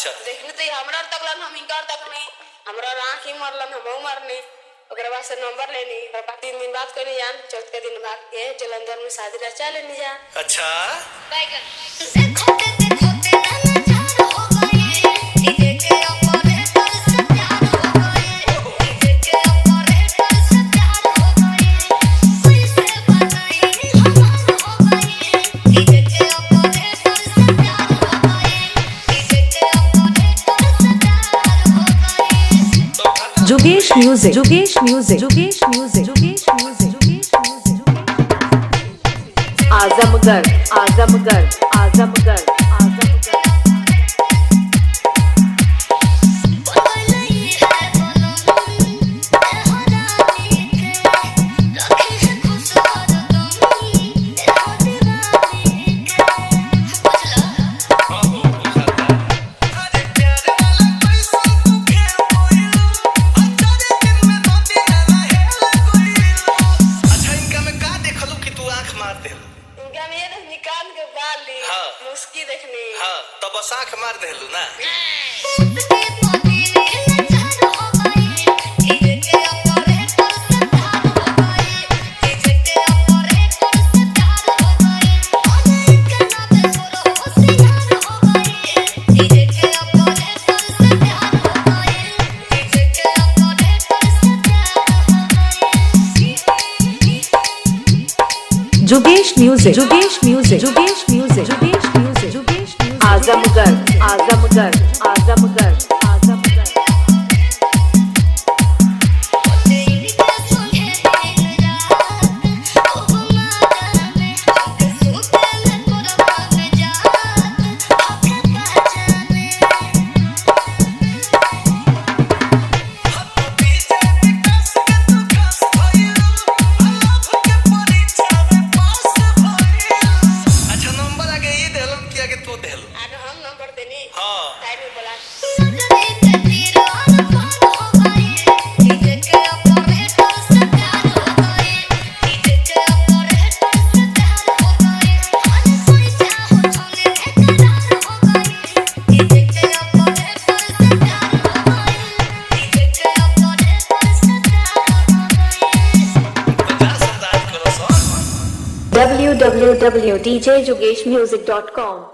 अच्छा देखने तो हमरा तकलन हम इनकार तकने हमरा आंख ही मरलन हम मरने ओकरा बाद से नंबर लेनी ओकरा बाद 3 दिन बाद कोनी जान चौथे दिन भाग के जलंधर में शादी रचा लेनी जा। अच्छा बैगन Jugesh Music, Jugesh Music, Jugesh Music, Jugesh Music, Jugesh Music, Azamgarh, Azamgarh, Azamgarh, Azamgarh. मुस्की देखनी हाँ तो बस आँख मार देलू ना। Jugesh Music, Jugesh Music, Jugesh Music, Jugesh Music, Jugesh Music, Azamgarh, Azamgarh, Azamgarh, Azamgarh. www.djjugeshmusic.com